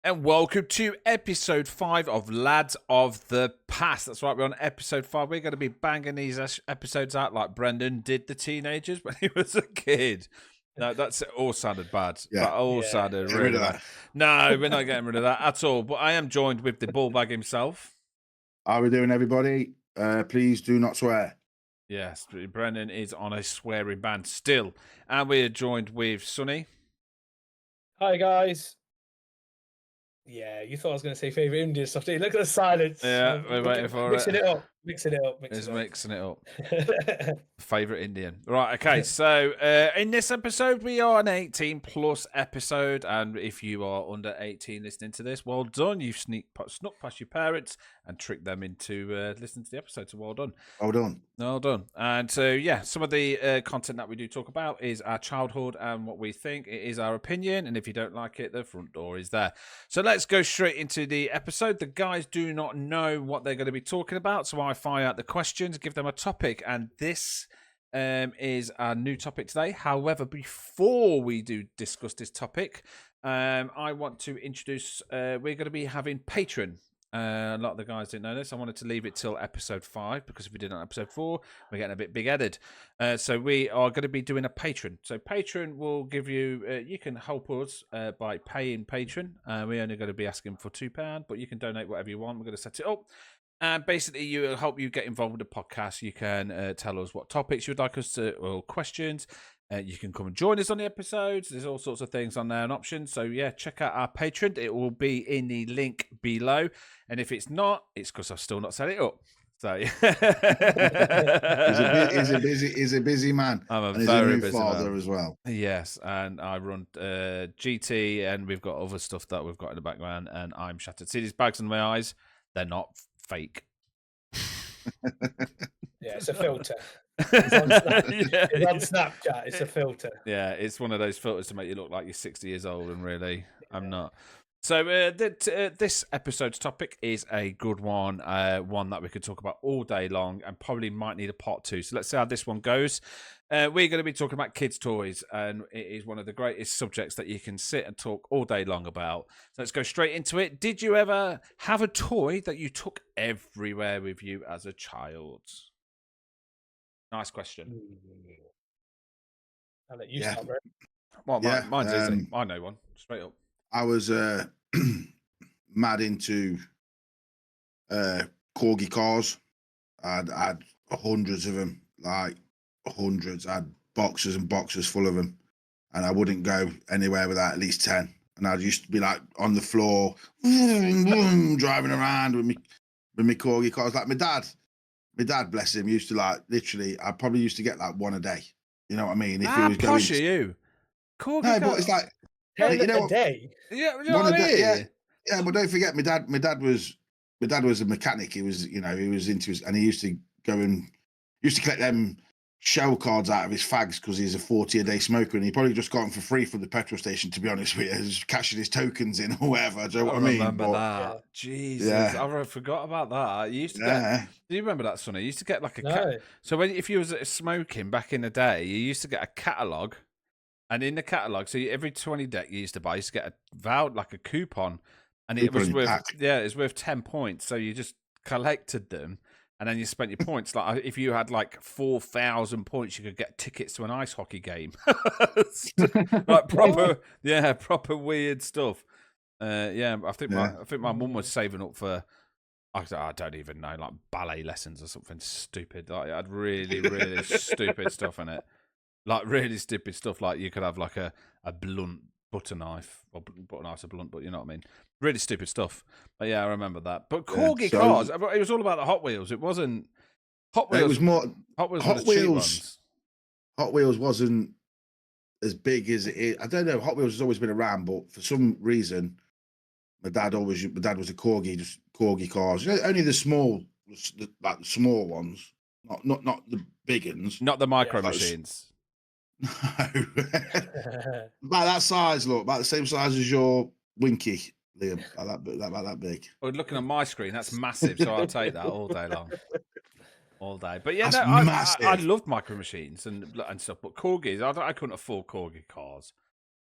And welcome to episode 5 of Lads of the Past. That's right, we're on episode 5. We're going to be banging these episodes out like Brendan did the teenagers when he was a kid. No, that's all sounded bad. Yeah. That all Yeah. sounded Get rid really of bad. that. No, we're not getting rid of that at all. But I am joined with the ball bag himself. How we doing, everybody? Please do not swear. Yes, Brendan is on a swearing ban still. And we're joined with Sonny. Hi guys. Yeah, you thought I was going to say favorite Indian stuff. Didn't you? Look at the silence. Yeah, we're waiting for mixing it. it up. Mixing it up. It's mixing it up. Mixing Favorite Indian. Right, okay. So in this episode, we are an 18 plus episode. And if you are under 18 listening to this, well done. You've snuck past your parents and tricked them into listening to the episode. So well done. Well done. Well done. And so, yeah, some of the content that we do talk about is our childhood and what we think. It is our opinion. And if you don't like it, the front door is there. So let's go straight into the episode. The guys do not know what they're going to be talking about. So I fire out the questions, give them a topic. And this is our new topic today. However, before we do discuss this topic, I want to introduce, we're going to be having Patreon. A lot of the guys didn't know this. I wanted to leave it till episode 5 because if we did on episode 4, we're getting a bit big-headed. So we are going to be doing a Patreon. So Patreon will give you, you can help us by paying Patreon. We're only going to be asking for £2, but you can donate whatever you want. We're going to set it up. And basically, you will help you get involved with the podcast. You can tell us what topics you'd like us to, or questions. You can come and join us on the episodes. There's all sorts of things on there and options. So, yeah, check out our Patreon. It will be in the link below. And if it's not, it's because I've still not set it up. So, He's a busy man. I'm a and very he's a new busy father man as well. Yes, and I run GT, and we've got other stuff that we've got in the background, and I'm shattered. See these bags under my eyes? They're not fake. Yeah, it's a filter. It's on, it's on Snapchat. It's a filter. Yeah, it's one of those filters to make you look like you're 60 years old, and really, I'm not. So this episode's topic is a good one, one that we could talk about all day long and probably might need a part 2. So let's see how this one goes. We're going to be talking about kids' toys, and it is one of the greatest subjects that you can sit and talk all day long about. So let's go straight into it. Did you ever have a toy that you took everywhere with you as a child? Nice question. I'll let you Yeah. start, bro. Well, Yeah, mine's easy. I know one, straight up. I was mad into corgi cars. I'd had hundreds of them, like hundreds. I had boxes and boxes full of them, and I wouldn't go anywhere without at least 10. And I used to be like on the floor, driving around with me corgi cars. Like my dad, bless him, used to like literally. I probably used to get like one a day. You know what I mean? If he was going, Posh are you? Corgi no, car- but it's like 10 you know a what? day. Yeah, you know one what a I day, mean? yeah. But don't forget, my dad was a mechanic. He was, he was into his, and he used to go and used to collect them shell cards out of his fags because he's a 40 a day smoker, and he probably just got them for free from the petrol station. To be honest with you, just cashing his tokens in or whatever. Do you know what I mean? Remember that? Yeah. Jesus, Yeah. I forgot about that. You used to get. Yeah, Do you remember that, Sonny? You used to get like a No. So if you was smoking back in the day, you used to get a catalogue, and in the catalogue, so every 20 deck you used to buy, you used to get like a coupon, and it Coupon was in worth pack. it was worth 10 points. So you just collected them, and then you spent your points. Like if you had like 4,000 points, you could get tickets to an ice hockey game. Like proper weird stuff. Yeah, I think my mum was saving up for. I don't even know, like ballet lessons or something stupid. Like it had really stupid stuff in it. Like really stupid stuff. Like you could have like a blunt butter knife, or butter knife's a blunt, but you know what I mean. Really stupid stuff. But yeah, I remember that. But corgi cars, it was all about the Hot Wheels. It wasn't Hot Wheels. It was more Hot Wheels. Hot Wheels. Hot Wheels wasn't as big as it is. I don't know. Hot Wheels has always been around, but for some reason, my dad was a corgi, just corgi cars. Only the small, like the small ones, not the big ones. Not the micro machines. No, about that size. Look, about the same size as your Winky, Liam. About that big. Well, looking on my screen, that's massive. So I'll take that all day long. All day. But yeah, That's no, massive. I loved micro machines and stuff, but corgis, I couldn't afford corgi cars.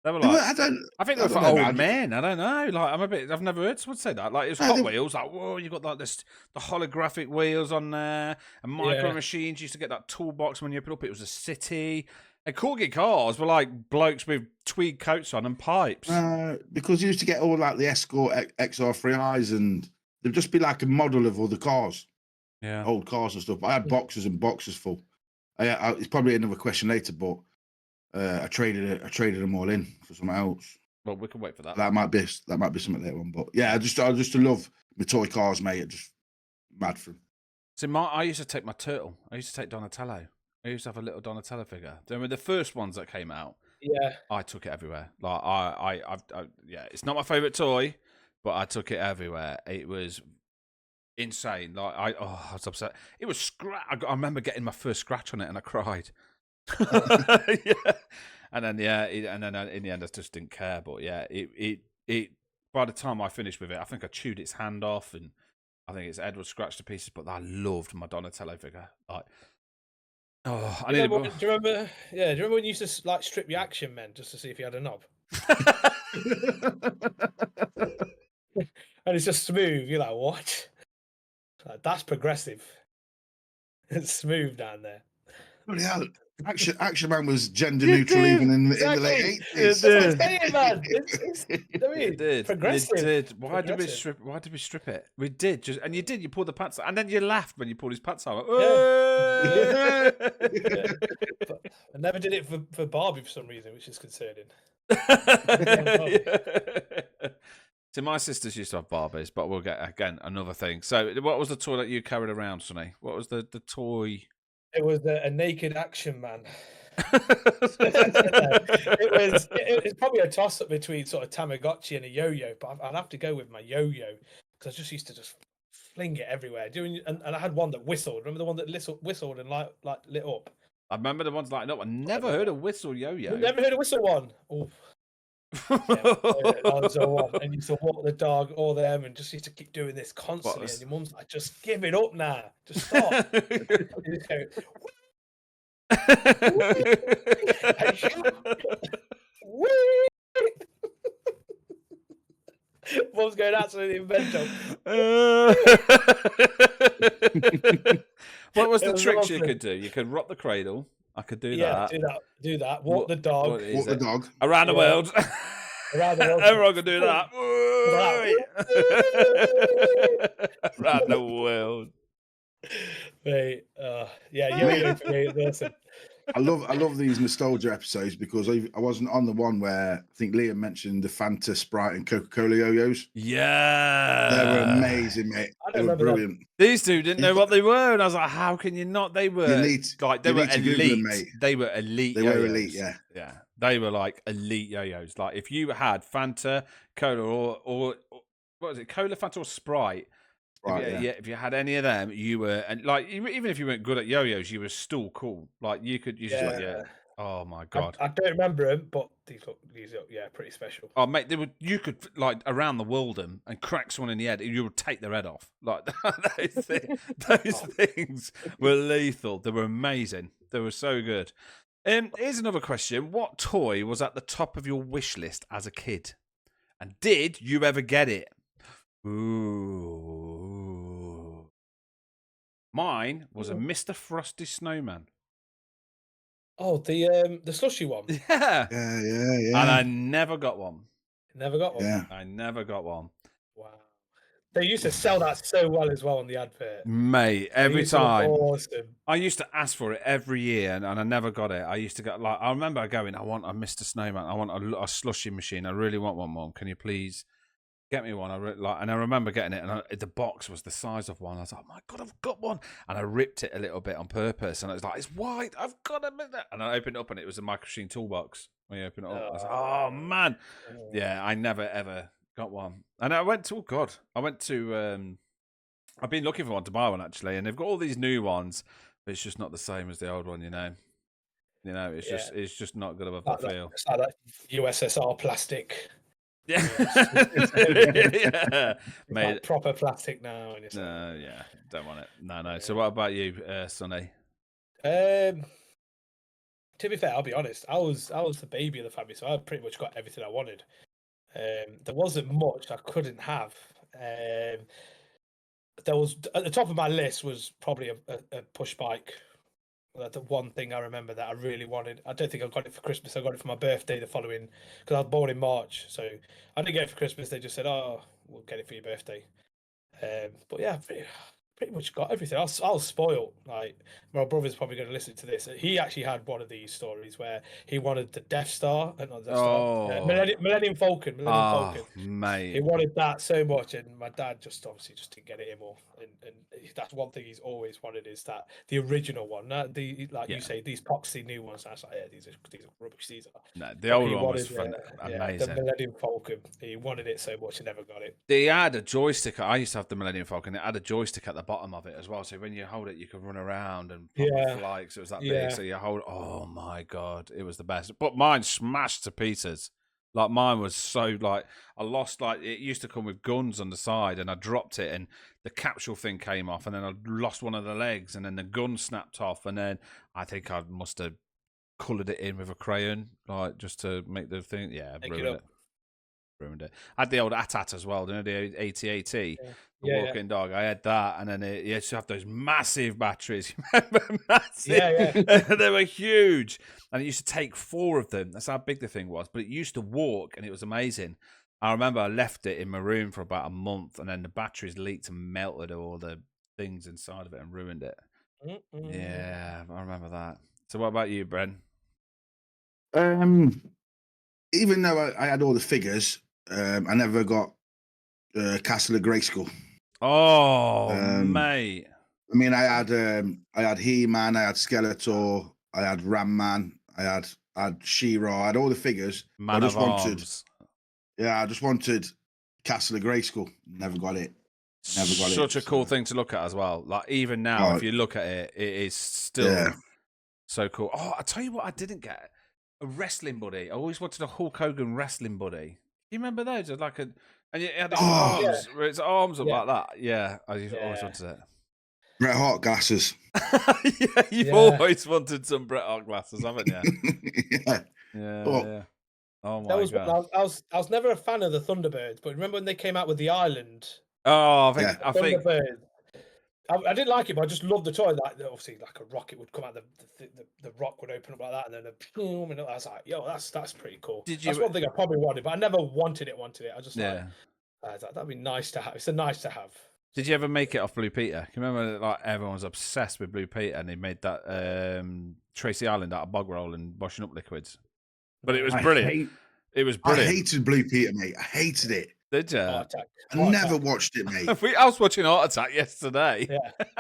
They were They were, like, I don't. I think they I were don't for know, old man. men. I don't know. Like, I've never heard someone say that. Like, it was No, Hot they- Wheels. Like, whoa, you got like this, the holographic wheels on there, and micro Yeah. machines. You used to get that toolbox when you opened up. It was a city. And corgi cars were like blokes with tweed coats on and pipes. Because you used to get all like the Escort XR3Is, and there'd just be like a model of all the cars, Yeah. old cars and stuff. I had boxes and boxes full. It's probably another question later, but I traded them all in for something else. Well, we can wait for that. That might be something later on. But yeah, I just love my toy cars, mate. I'm just mad for them. See, I used to take my turtle. I used to take Donatello. I used to have a little Donatello figure. They were the first ones that came out. Yeah. I took it everywhere. Like yeah, it's not my favorite toy, but I took it everywhere. It was insane. Like I was upset. It was I remember getting my first scratch on it, and I cried. Yeah, and then in the end, I just didn't care. But yeah, it. By the time I finished with it, I think I chewed its hand off, and I think its head was scratched to pieces. But I loved my Donatello figure. Like, oh, Do you remember? Yeah. Do you remember when you used to like strip your Action Men just to see if you had a knob? And it's just smooth. You're like, what? Like, that's progressive. It's smooth down there. Bloody hell. Action Man was gender neutral even in the late 80s. That's what I'm saying, man. It's I mean, It did. progressive. It did. Why did we Progressive. strip? Why did we strip it? We did. And you did. You pulled the pants, and then you laughed when you pulled his pants out. Yeah. But I never did it for Barbie for some reason, which is concerning. So my sisters used to have Barbies, but we'll get again another thing. So, what was the toy that you carried around, Sonny? What was the toy? It was a naked Action Man. It was probably a toss up between sort of Tamagotchi and a yo-yo, but I'd have to go with my yo-yo because I just used to just fling it everywhere. And I had one that whistled. Remember the one that whistled and like lit up? I remember the ones lighting up. I never heard a whistle yo-yo. You never heard a whistle one? Oh, that was the one. And you used to walk the dog, all them, and just used to keep doing this constantly. And your mum's like, "Just give it up now. Just stop." You just go, Mum's going absolutely mental. What was the It was tricks you lovely. could do? You could rock the cradle. I could do Yeah, that. do that. Walk the dog What is Walk the it? dog. Around the Yeah. world. around the world. Everyone could do that. Around the world. Mate, yeah, yo-yo for me is awesome. I love these nostalgia episodes because I wasn't on the one where I think Liam mentioned the Fanta, Sprite, and Coca-Cola yo-yos. Yeah. They were amazing, mate. I They don't were remember them. brilliant. These two didn't know what they were, and I was like, "How can you not?" They were need- like they you were need to Google elite. them, mate. They were elite. They were yo-yos. elite, yeah. Yeah, they were like elite yo-yos. Like if you had Fanta, Cola, or what was it, Cola, Fanta, or Sprite? Right, yeah. If you had any of them, you were, and like even if you weren't good at yo-yos, you were still cool. Like you could, you just like, yeah. Oh my god. I don't remember them, but these look, yeah, pretty special. Oh mate, you could like around the world them and crack someone in the head. You would take their head off. Like those things were lethal. They were amazing. They were so good. Here's another question: what toy was at the top of your wish list as a kid, and did you ever get it? Ooh, mine was a Mr. Frosty Snowman. Oh, the slushy one. Yeah, Yeah. and I never got one. Never got one. Yeah. I never got one. Wow. They used to sell that so well as well on the advert. Mate, They every used to look time. Awesome. I used to ask for it every year, and I never got it. I used to go like, I remember going, I want a Mr. Snowman. I want a slushy machine. I really want one, Mom. Can you please get me one? And I remember getting it, and the box was the size of one. I was like, oh my god, I've got one, and I ripped it a little bit on purpose, and I was like, it's white. I've got a minute, and I opened it up, and it was a micro machine toolbox. When you open it up, I was like, oh man, yeah, I never ever got one. And I went to, I've been looking for one to buy one actually, and they've got all these new ones, but it's just not the same as the old one, you know. It's just not good of a feel. It's like that USSR plastic. Yeah, yeah, mate. Like proper plastic now. And it's No, yeah, don't want it. No. So what about you, Sonny? To To be fair, I'll be honest. I was the baby of the family, so I pretty much got everything I wanted. There wasn't much I couldn't have. There was at the top of my list was probably a push bike. That's the one thing I remember that I really wanted. I don't think I got it for Christmas. I got it for my birthday the following, because I was born in March. So I didn't get it for Christmas. They just said, "Oh, we'll get it for your birthday." But yeah, pretty much got everything. I was spoiled. Like, my brother's probably going to listen to this. He actually had one of these stories where he wanted the Death Star, not Death Star, Oh, Millennium Falcon. Millennium Falcon. He mate. wanted that so much, and my dad just obviously just didn't get it anymore. And that's one thing he's always wanted, is that the original one, not the, like Yeah. you say, these poxy new ones. That's like, yeah, these are rubbish. These are. No, the But old he one was wanted, fun, the amazing. Millennium Falcon. He wanted it so much, he never got it. They had a joystick. I used to have the Millennium Falcon. It had a joystick at the bottom of it as well. So when you hold it, you could run around and Yeah. fly. Because it was that big. Yeah. So you hold. Oh my god, it was the best. But mine smashed to pieces. Like, mine was so, like, I lost, like, it used to come with guns on the side, and I dropped it, and the capsule thing came off, and then I lost one of the legs, and then the gun snapped off, and then I think I must have coloured it in with a crayon, like, just to make the thing. Yeah, Make it ruined up. it. Ruined it. I had the old AT-AT as well, you know, the AT-AT, the Yeah, walking dog. I had that, and then you used to have those massive batteries. Remember? Massive. Yeah. They were huge, and it used to take 4 of them. That's how big the thing was. But it used to walk, and it was amazing. I remember I left it in my room for about a month, and then the batteries leaked and melted all the things inside of it and ruined it. Yeah, I remember that. So what about you, Bren? Even though I had all the figures, I never got Castle of Grayskull. Oh, mate. I mean, I had He-Man, I had Skeletor, I had Ram-Man, I had She-Ra, I had all the figures. Man of Arms. I just wanted Castle of Grayskull. Never got it. Such a cool thing to look at as well. Like, even now, if you look at it, it is still so cool. Oh, I tell you what, I didn't get a wrestling buddy. I always wanted a Hulk Hogan wrestling buddy. You remember those? Like and it had its arms, where its arms up like that. Yeah, I always wanted it. Bret Hart glasses. Yeah, you've always wanted some Bret Hart glasses, haven't you? Yeah. Oh my god! I was never a fan of the Thunderbirds, but remember when they came out with the Island? Oh, I think Thunderbirds. I didn't like it, but I just loved the toy. Like, obviously, like a rocket would come out, the rock would open up like that, and then boom, and I was like, "Yo, that's pretty cool." That's one thing I probably wanted, but I never wanted it. I just that'd be nice to have. It's a nice to have. Did you ever make it off Blue Peter? You remember, like, everyone was obsessed with Blue Peter, and they made that Tracy Island out of bog roll and washing up liquids. But it was brilliant. It was brilliant. I hated Blue Peter, mate. I hated it. Did you? Heart I never watched it, mate. I was watching Heart Attack yesterday. Yeah.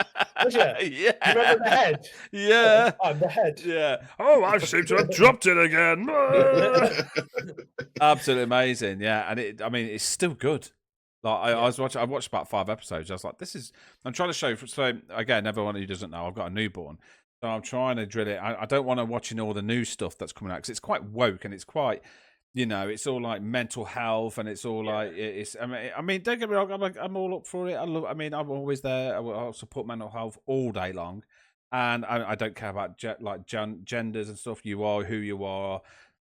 Was you? Yeah. You remember the head? Yeah. Oh, the head. Yeah. Oh, I seem to have dropped it again. Absolutely amazing. Yeah, and it's still good. Like, I watched about 5 episodes. I was like, I'm trying to show. So again, everyone who doesn't know, I've got a newborn, so I'm trying to drill it. I don't want to watching all the new stuff that's coming out, because it's quite woke, and it's quite, it's all like mental health, and it's all like it's. I mean, don't get me wrong. I'm all up for it. I'm always there. I'll support mental health all day long, and I don't care about genders and stuff. You are who you are.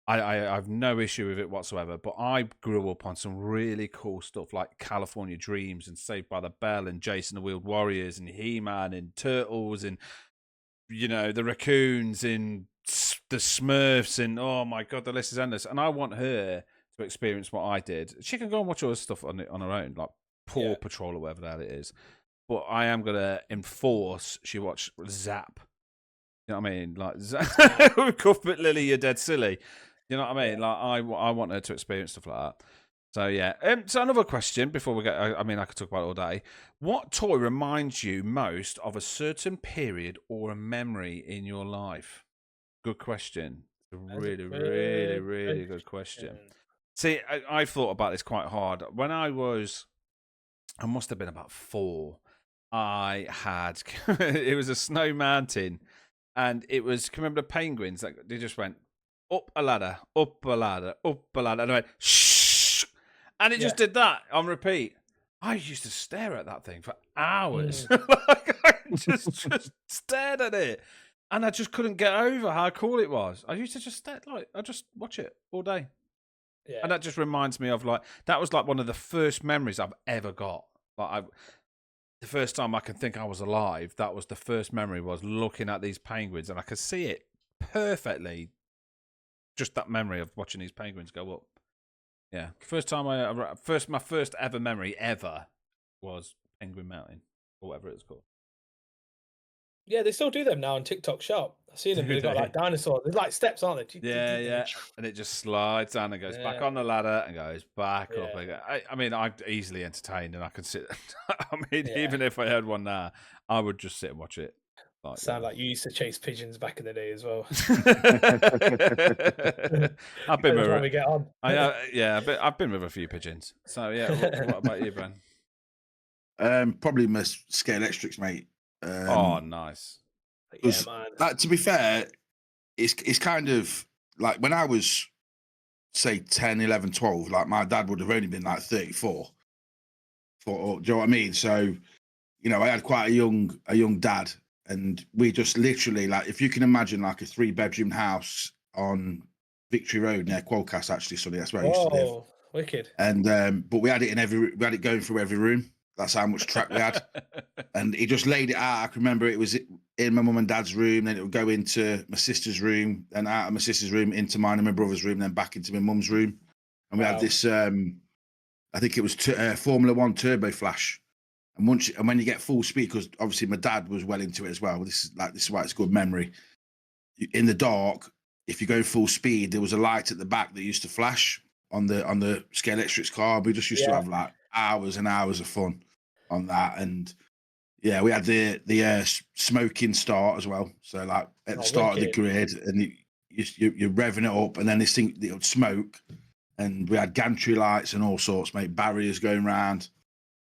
I have no issue with it whatsoever, but I grew up on some really cool stuff like California Dreams and Saved by the Bell and Jason the Wheeled Warriors and He-Man and Turtles and, the Raccoons and the Smurfs, and oh my god, the list is endless. And I want her to experience what I did. She can go and watch all this stuff on her own, like Paw Patrol or whatever the hell it is. But I am going to enforce she watch Zap. You know what I mean? Like, with Cuthbert Lily, you're dead silly. You know what I mean? Like, I want her to experience stuff like that. So yeah. So another question before we get. I mean, I could talk about it all day. What toy reminds you most of a certain period or a memory in your life? Good question. It's a really, really, really good question. See, I've thought about this quite hard. When I must have been about 4. I had it was a snow mountain, and it was. Can you remember the penguins? Like, they just went up a ladder, up a ladder, up a ladder, and I went shh, and it just did that on repeat. I used to stare at that thing for hours. Like, I just stared at it, And I just couldn't get over how cool it was. I used to just I just watch it all day. Yeah. And that just reminds me of that was like one of the first memories I've ever got. The first time I can think I was alive, that was the first memory, was looking at these penguins, and I could see it perfectly. Just that memory of watching these penguins go up. Yeah, my first ever memory ever was Penguin Mountain, or whatever it's called. Yeah, they still do them now on TikTok Shop. I've seen them. Do They've got they? like dinosaurs. They're like steps, aren't they? Yeah, and it just slides down and goes back on the ladder and goes back up again. I mean, I'm easily entertained, and I can sit. I mean, even if I had one now, I would just sit and watch it. Sound like you used to chase pigeons back in the day as well. I've been with we get on. I've been with a few pigeons. So yeah, what about you, Ben? Probably my scale electrics, mate. Oh, nice. Yeah, man. Like, to be fair, it's kind of like when I was, say, 10, 11, 12, like my dad would have only been like 34. Do you know what I mean? So, you know, I had quite a young dad, and we just literally, like, if you can imagine like a 3-bedroom house on Victory Road near Qualcast, actually, Sonny, that's where I used to live. Wicked. And but we had it going through every room. That's how much track we had. And he just laid it out. I can remember it was in my mum and dad's room, then it would go into my sister's room, then out of my sister's room into mine and my brother's room, then back into my mum's room. And we had this, I think it was Formula One Turbo Flash. And when you get full speed, because obviously my dad was well into it as well. This is why it's a good memory. In the dark, if you go full speed, there was a light at the back that used to flash on the Scale Electrics car. We just used to have like hours and hours of fun on that. And yeah, we had the smoking start as well. So like at the start of the grid, and you're revving it up, and then this thing, it would smoke, and we had gantry lights and all sorts, mate, barriers going round.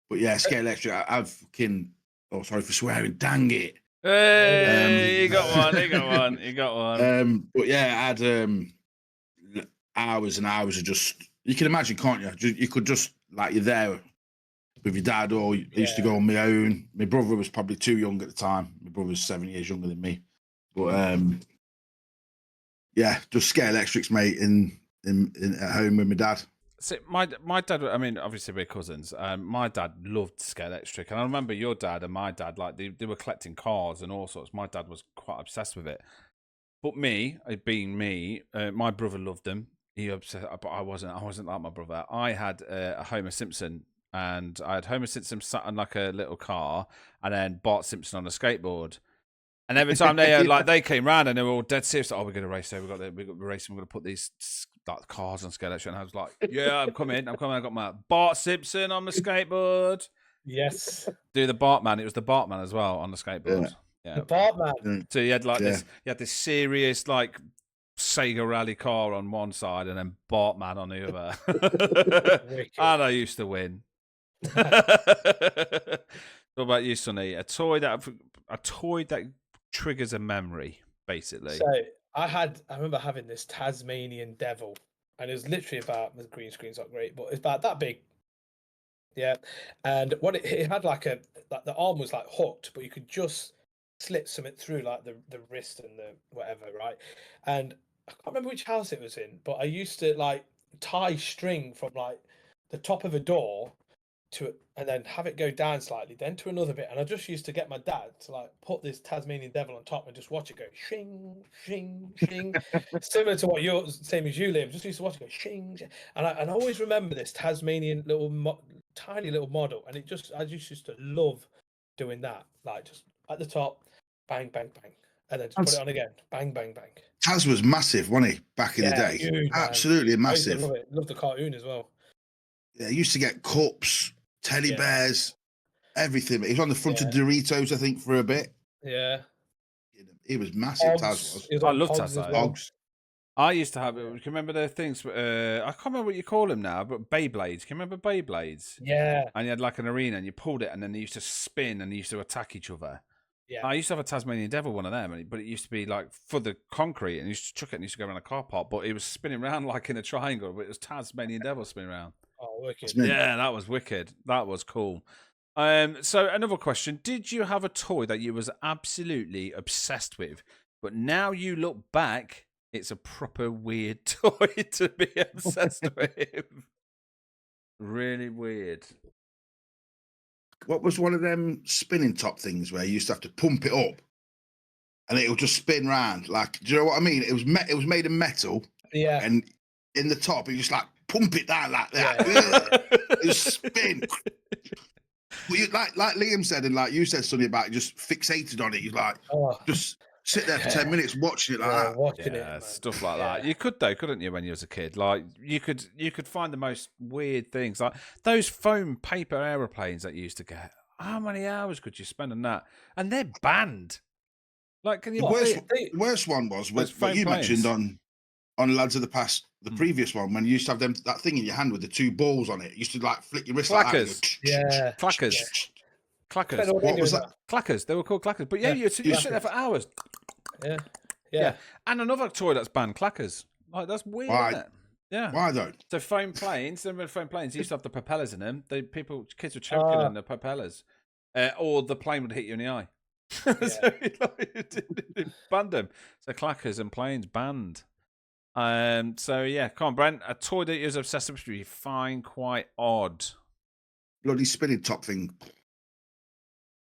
But yeah, Scale Electric, I've fucking, oh, sorry for swearing, dang it. Hey, you got one. But yeah, I had hours and hours of just, you can imagine, can't you? You could just, like, you're there with your dad, or I used to go on my own. My brother was probably too young at the time. My brother was 7 years younger than me. But yeah, just Scale Electrics, mate, in at home with my dad. See, my dad, I mean, obviously we're cousins. My dad loved Scale Electric, and I remember your dad and my dad, like they were collecting cars and all sorts. My dad was quite obsessed with it. But me, being me, my brother loved them. He obsessed, but I wasn't like my brother. I had a Homer Simpson, and I had Homer Simpson sat on like a little car, and then Bart Simpson on a skateboard. And every time they came round and they were all dead serious, like, oh, we're going to race there. We've got racing. We're going to put these like cars on Scale Electric. And I was like, yeah, I'm coming. I got my Bart Simpson on the skateboard. Yes. Do the Bartman. It was the Bartman as well on the skateboard. Yeah. The Bartman. So you had this serious like Sega rally car on one side and then Bartman on the other. And I used to win. What about you, Sonny? A toy that triggers a memory, basically. So I remember having this Tasmanian devil, and it was literally about, the green screen's not great, but it's about that big. Yeah. And what it had like the arm was like hooked, but you could just slip something through like the wrist and the whatever, right? And I can't remember which house it was in, but I used to like tie string from like the top of a door to it, and then have it go down slightly, then to another bit. And I just used to get my dad to like put this Tasmanian devil on top and just watch it go shing, shing, shing. Similar to what you're same as you, Liam. Just used to watch it go shing, shing. And I always remember this Tasmanian tiny little model, and I just used to love doing that. Like just at the top, bang, bang, bang, and then just put it on again, bang, bang, bang. Taz was massive, wasn't he, back in the day? Huge, absolutely massive. I love the cartoon as well. Yeah, he used to get cups, teddy bears, everything. He was on the front of Doritos, I think, for a bit. Yeah. He was massive, Taz was. I love Taz. Dogs. I used to have. Can you remember the things? I can't remember what you call them now, but Beyblades. Can you remember Beyblades? Yeah. And you had like an arena, and you pulled it, and then they used to spin, and they used to attack each other. Yeah. I used to have a Tasmanian Devil, one of them, but it used to be like for the concrete, and you used to chuck it, and you used to go around a car park, but it was spinning around like in a triangle, but it was Tasmanian Devil spinning around. Oh, wicked! Yeah, that was wicked. That was cool. So another question: did you have a toy that you was absolutely obsessed with? But now you look back, it's a proper weird toy to be obsessed with. Really weird. What was one of them spinning top things where you used to have to pump it up and it would just spin round? Like, do you know what I mean? It was made of metal, Yeah. and in the top, you just like pump it down like that. Yeah. It just spin. Well, you, like Liam said, and like you said, Sonny, about just fixated on it. You like just sit there for 10 minutes watching it like that. Watching it, Yeah, man. stuff like that. You could though, couldn't you, when you was a kid? Like you could find the most weird things, like those foam paper aeroplanes that you used to get. How many hours could you spend on that? And they're banned. Like, can you believe The worst one was Those what you foam mentioned planes. on Lads of the Past, the previous one, when you used to have that thing in your hand with the two balls on it. You used to like flick your wrist like that. And Clackers. go, Yeah. Clackers. Clackers. Depending on What was that? Clackers. They were called clackers. But yeah, you sit there for hours. Yeah. And another toy that's banned, clackers. Like, that's weird, Why? isn't it? Yeah. Why though? So foam planes, remember foam planes used to have the propellers in them. Kids were choking on the propellers. Or the plane would hit you in the eye. So it banned them. So clackers and planes banned. So yeah, come on, Brent. A toy that you're obsessed with you find quite odd. Bloody spinning top thing.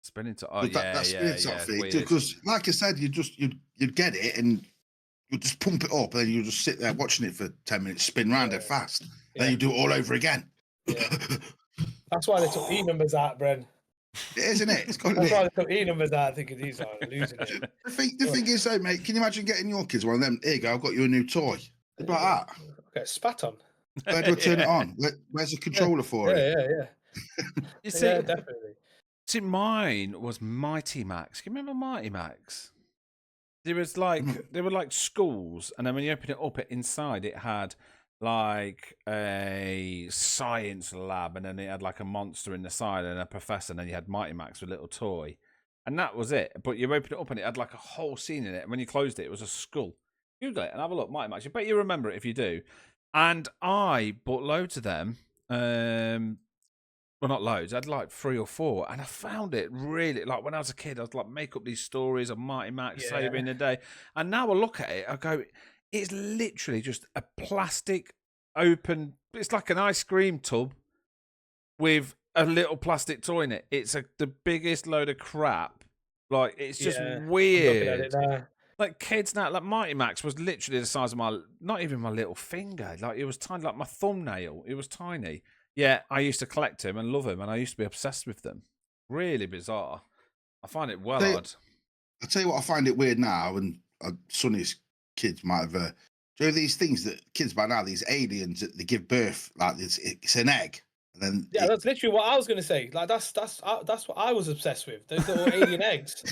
Spinning top. But that spinning top thing, because like I said, you'd get it and you'd just pump it up, and then you just sit there watching it for 10 minutes, spin round it fast. Then you do it all over again. Yeah. That's why they took E numbers out, Bren. Isn't it? It's got That's why they took E numbers out. I think these are losing it. The thing is, though, mate, can you imagine getting your kids one of them? Here you go, I've got you a new toy. It's like that. Okay, spat on. Where do I turn it on? Where's the controller for it? Yeah. You see, Definitely. See, mine was Mighty Max. Can you remember Mighty Max? There was they were like schools, and then when you open it up, inside it had like a science lab, and then it had like a monster in the side and a professor, and then you had Mighty Max with a little toy, and that was it. But you open it up, and it had like a whole scene in it, and when you closed it, it was a skull. Google it and have a look, Mighty Max. I bet you remember it if you do. And I bought loads of them. Well, not loads. I had like 3 or 4, and I found it really like when I was a kid. I was like make up these stories of Mighty Max saving the day, and now I look at it, I go, it's literally just a plastic open. It's like an ice cream tub with a little plastic toy in it. It's the biggest load of crap. Like it's just weird. Like kids now, like Mighty Max was literally the size of not even my little finger. Like it was tiny, like my thumbnail. It was tiny. Yeah, I used to collect him and love him, and I used to be obsessed with them. Really bizarre. I find it odd. I'll tell you what, I find it weird now, and Sonny's kids might have. Do you know these things that kids by now, these aliens that they give birth, like it's an egg, and then that's literally what I was going to say. Like that's what I was obsessed with. Those little alien eggs.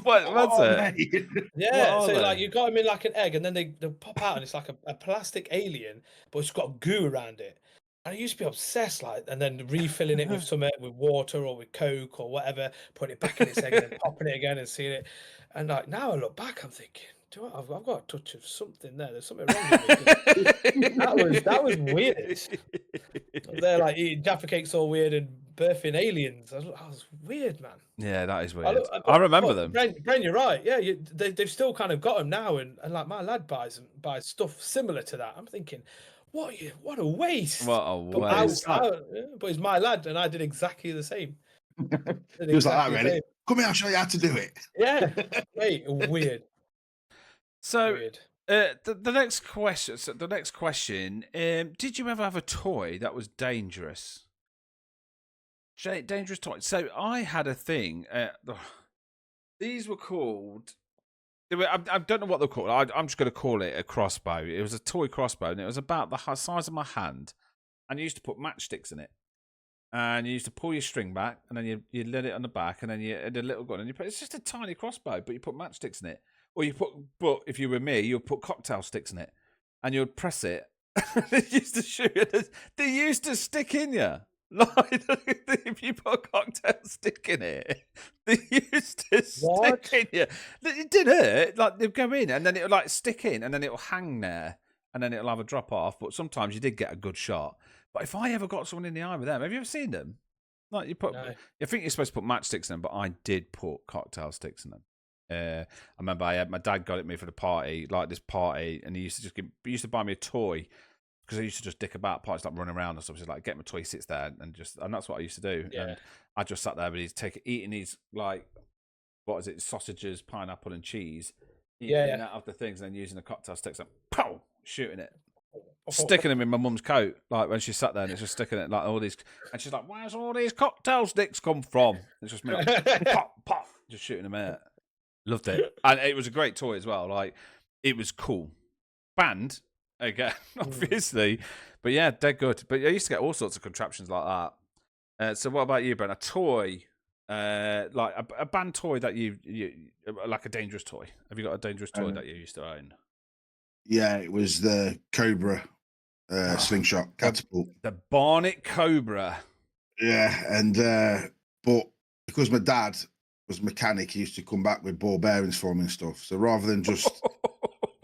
What's it? Mate. Yeah, so like you got them in like an egg, and then they pop out, and it's like a plastic alien, but it's got goo around it. And I used to be obsessed, like, and then refilling it with with water or with Coke or whatever, putting it back in its egg and then popping it again and seeing it. And like now I look back, I'm thinking, I've got a touch of something there. There's something wrong with me. that was weird. They're like eating Jaffa cakes all weird and birthing aliens. I was weird, man. Yeah, that is weird. I remember them. Bren, you're right. Yeah, they've still kind of got them now, and like my lad buys stuff similar to that. I'm thinking, what a waste! What a waste! But he's my lad, and I did exactly the same. He was like, "Ready? Come here, I'll show you how to do it." Yeah, mate, weird. So, weird. The next question. So the next question. Did you ever have a toy that was dangerous? Dangerous toy. So I had a thing. These were called. I don't know what they're called. I'm just going to call it a crossbow. It was a toy crossbow, and it was about the size of my hand. And you used to put matchsticks in it. And you used to pull your string back, and then you let it on the back, and then you had a little gun, and it's just a tiny crossbow, but you put matchsticks in it. Or but if you were me, you'd put cocktail sticks in it, and you'd press it. They used to shoot. They used to stick in you. Like if you put a cocktail stick in it, they used to stick in you. It did hurt. Like they'd go in, and then it would like stick in, and then it'll hang there, and then it'll have a drop off. But sometimes you did get a good shot. But if I ever got someone in the eye with them, have you ever seen them? Like you put, I think you're supposed to put matchsticks in them, but I did put cocktail sticks in them. I remember my dad got it me for the party, like this party, and he used to buy me a toy because I used to just dick about parties, like running around and stuff. So like, get my toy, sits there, and that's what I used to do. Yeah. And I just sat there, but he's eating his like, what is it, sausages, pineapple, and cheese, eating Yeah. out of the things, and then using the cocktail sticks and pow, shooting it. Sticking them in my mum's coat, like when she sat there, and it's just sticking it like all these, and she's like, "Where's all these cocktail sticks come from?" It's just me, like, pop, pop, just shooting them out. Loved it, and it was a great toy as well. Like, it was cool. Banned again, obviously, but yeah, dead good. But I used to get all sorts of contraptions like that. So, what about you, Ben? A toy, like a banned toy that you like a dangerous toy. Have you got a dangerous toy that you used to own? Yeah, it was the Cobra slingshot catapult. The Barnet Cobra. Yeah, and but because my dad was a mechanic, he used to come back with ball bearings for me and stuff. So rather than just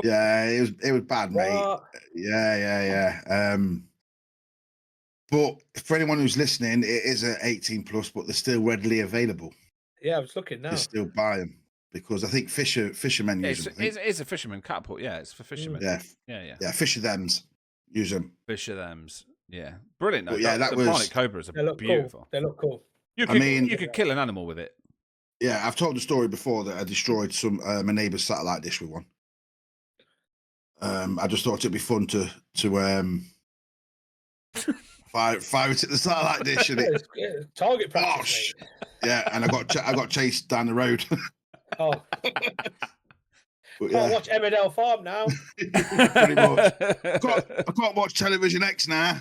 yeah, it was bad, mate. What? Yeah. But for anyone who's listening, it is a 18 plus, but they're still readily available. Yeah, I was looking now. You still buy them because I think fishermen use them. It's a fisherman catapult. Yeah, it's for fishermen. Yeah. Fisher thems use them. Fisher thems. Yeah, brilliant. But yeah, the Barnet Cobra is beautiful. Cool. They look cool. You could kill an animal with it. Yeah, I've told the story before that I destroyed my neighbour's satellite dish with one. I just thought it'd be fun to fire it at the satellite dish and target practice. Yeah, and I got chased down the road. Oh, can't watch Emmerdale Farm now. Pretty much. I can't watch Television X now.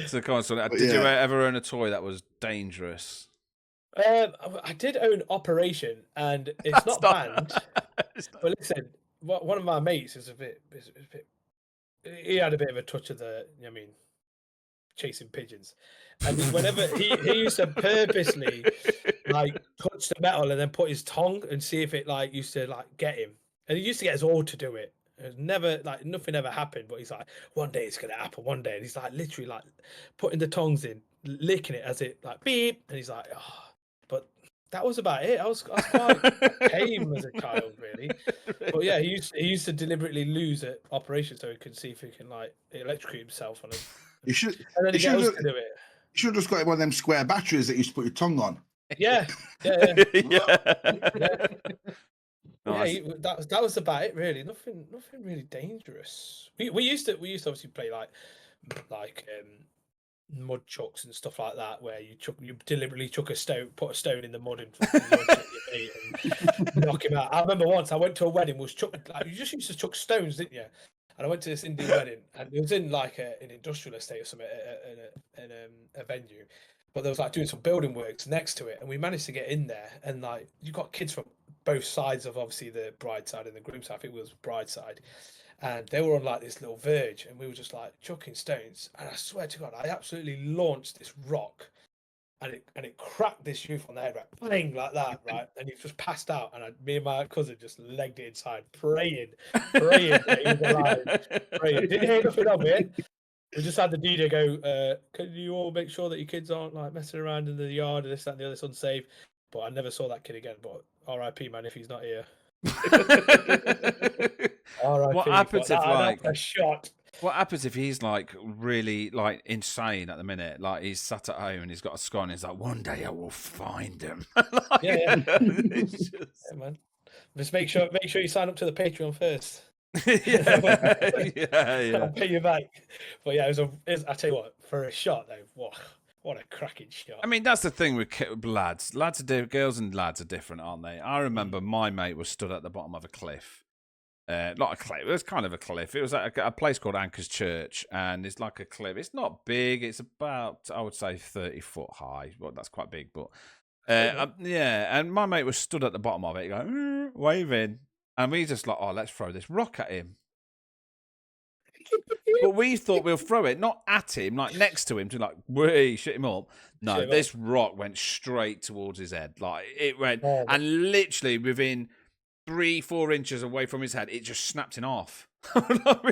So come on, son. Did you ever own a toy that was dangerous? I did own Operation, and it's not banned. But listen, one of my mates is a bit. He had a bit of a touch of the, chasing pigeons, and whenever he used to purposely like touch the metal and then put his tongue and see if it like used to like get him, and he used to get his old to do it. It was never like nothing ever happened, but he's like, one day it's gonna happen, one day, and he's like literally like putting the tongues in, licking it as it like beep, and he's like, oh. But that was about it. I was quite tame as a child, really. But yeah, he used to deliberately lose at Operation so he could see if he can like electrocute himself on it. You should. And then he should to do it. You should have just got one of them square batteries that you used to put your tongue on. Yeah. Nice. Yeah, that was about it, really. Nothing really dangerous. We used to obviously play like mud chucks and stuff like that, where you deliberately put a stone in the mud and launch it at your mate and knock him out. I remember once I went to a wedding, you just used to chuck stones, didn't you? And I went to this Indian wedding, and it was in like an industrial estate or something, in a venue. But there was like doing some building works next to it, and we managed to get in there. And like you got kids from both sides of obviously the bride side and the groom side. I think it was bride side, and they were on like this little verge, and we were just like chucking stones. And I swear to God, I absolutely launched this rock, and it cracked this youth on the head, right, bang, like that, right, and he just passed out. And me and my cousin just legged it inside, praying that he was alive. Praying. Didn't hear nothing of it. We just had the DJ go, can you all make sure that your kids aren't like messing around in the yard and this, that, and the other, it's unsafe. But I never saw that kid again. But R.I.P. man, if he's not here. R.I.P. What happens if like a shot? What happens if he's like really like insane at the minute? Like he's sat at home and he's got a scar and he's like, one day I will find him. Like, yeah. Yeah, man. Just make sure you sign up to the Patreon first. yeah. I'll pay you back. But yeah, I tell you what, for a shot though, what a cracking shot. I mean, that's the thing with lads. Lads are girls and lads are different, aren't they? I remember my mate was stood at the bottom of a cliff. Not a cliff. It was kind of a cliff. It was at a place called Anchor's Church, and it's like a cliff. It's not big. It's about, I would say, 30 foot high. Well, that's quite big, but yeah. And my mate was stood at the bottom of it, going waving, and we just like, oh, let's throw this rock at him. But we thought we'll throw it not at him, like next to him, to like shit him up. No, this rock went straight towards his head. Like it went, and literally within 3-4 inches away from his head, it just snapped in half. We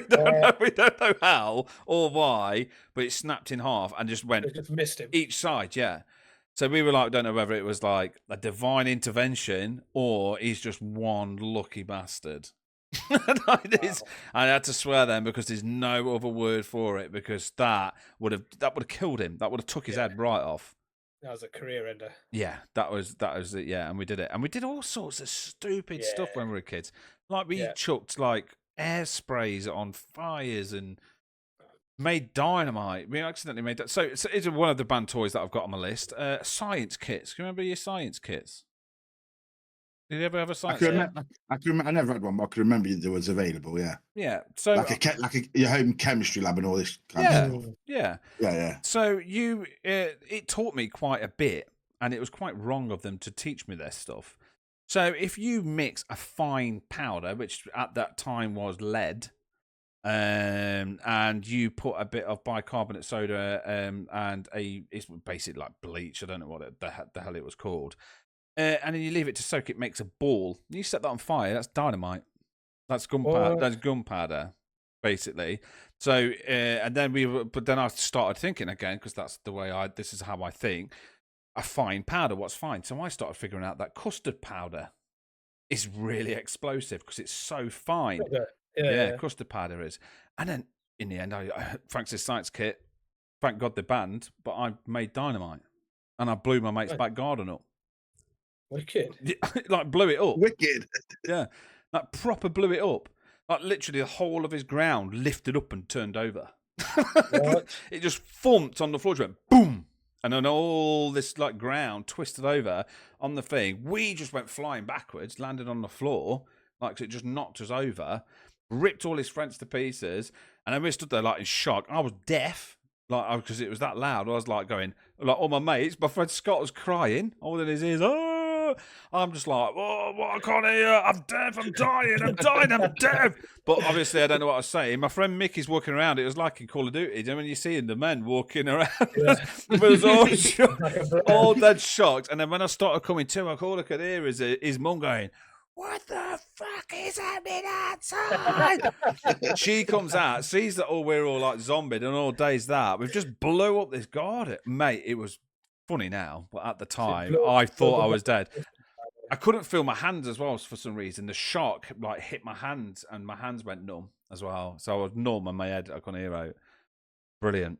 don't know how or why, but it snapped in half and just went. It just missed him each side. Yeah. So we were like, don't know whether it was like a divine intervention or he's just one lucky bastard. I had to swear then because there's no other word for it, because that would have killed him. That would have took his head right off. That was a career ender. Yeah, that was it. Yeah, and we did it, and we did all sorts of stupid stuff when we were kids. Like we chucked like air sprays on fires and made dynamite. We accidentally made that. So it's one of the band toys that I've got on my list. Science kits. Can you remember your science kits? Did you ever have a science kit? I never had one, but I can remember there was available. Yeah. Yeah. So your home chemistry lab and all this kind of stuff. Yeah. So it taught me quite a bit, and it was quite wrong of them to teach me this stuff. So if you mix a fine powder, which at that time was lead, and you put a bit of bicarbonate soda and it's basically like bleach. I don't know what the hell it was called. And then you leave it to soak. It makes a ball. You set that on fire. That's dynamite. That's gunpowder. That's gunpowder, basically. So and then but then I started thinking again, because that's the way this is how I think. A fine powder. What's fine? So I started figuring out that custard powder is really explosive because it's so fine. Yeah, custard powder is. And then in the end, thanks to this science kit, thank God the band, but I made dynamite and I blew my mate's back garden up. Wicked. Like blew it up. Wicked. Yeah, like proper blew it up. Like literally the whole of his ground lifted up and turned over. It just thumped on the floor, just went boom. And then all this like ground twisted over on the thing. We just went flying backwards, landed on the floor, like it just knocked us over, ripped all his friends to pieces, and then we stood there like in shock. I was deaf, like because it was that loud. I was like going, like all my mates. My friend Scott was crying, all in his ears. Oh, I'm just like, oh, what, I can't hear. I'm deaf. I'm dying. I'm deaf. But obviously, I don't know what I was saying. My friend Mickey's walking around. It was like in Call of Duty. And when you see the men walking around, it was all dead shocked. And then when I started coming to, all I could hear is his mum going, "What the fuck is happening outside?" She comes out, sees that we're all like zombied and all days that. We've just blew up this garden. Mate, it was funny now, but at the time, I thought I was dead. I couldn't feel my hands as well for some reason. The shock like hit my hands and my hands went numb as well. So I was numb and my head, I couldn't hear out. Brilliant.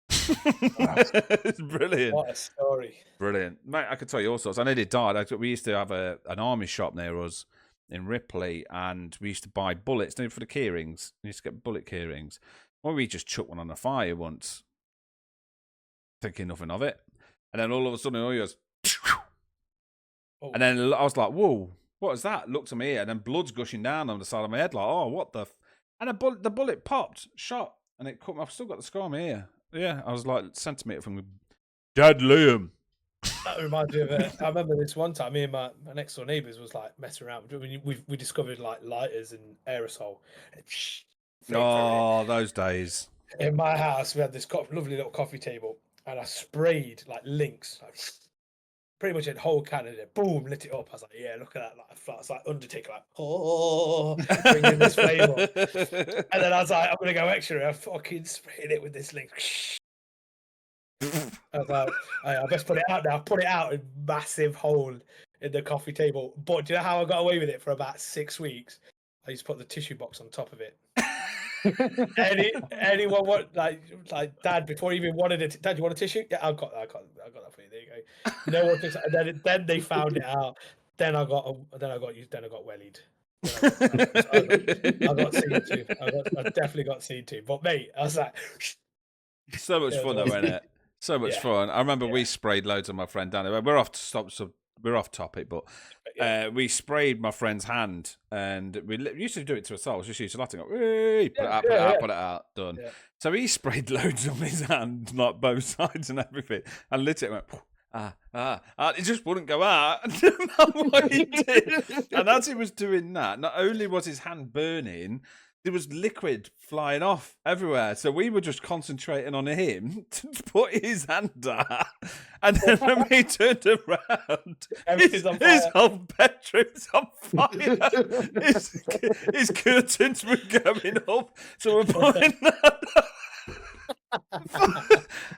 It's brilliant. What a story. Brilliant. Mate, I could tell you all sorts. I nearly died. We used to have an army shop near us in Ripley, and we used to buy bullets for the keyrings. We used to get bullet keyrings. Well, we just chucked one on the fire once, thinking nothing of it. And then all of a sudden, all goes, and then I was like, whoa, what is that? Looked at my ear, and then blood's gushing down on the side of my head, like, oh, what the? And the bullet popped, shot, and it cut me. I've still got the scar on my ear. Yeah, I was like a centimetre from Dad Liam. That reminds me of it. I remember this one time, me and my next door neighbours was like messing around. We discovered like lighters and aerosol. Oh, those days. In my house, we had this lovely little coffee table, and I sprayed like Lynx, like, pretty much a whole can of it. Boom, lit it up. I was like, yeah, look at that. Like, it's like Undertaker, like, oh, bringing this flame up. And then I was like, I'm going to go extra. I fucking sprayed it with this Lynx. I was like, I best put it out now. Put it out in massive hole in the coffee table. But do you know how I got away with it for about 6 weeks? I used to put the tissue box on top of it. Anyone want like Dad before he even wanted it? Dad, you want a tissue? Yeah, I got that for you. There you go. No one thinks, and then they found it out. Then I got wellied. I got seen to. I definitely got seen to. But mate, I was like, so much fun though, wasn't it? So much fun. I remember we sprayed loads of my friend Danny. We're off topic, but we sprayed my friend's hand, and we used to do it to ourselves. Just used to let it go, put it out, done. Yeah. So he sprayed loads on his hand, like both sides and everything, and lit it and went, it just wouldn't go out. What he did. And as he was doing that, not only was his hand burning, there was liquid flying off everywhere. So we were just concentrating on him to put his hand out. And then when we turned around, his whole bedroom's on fire. His curtains were going up. So we're putting that.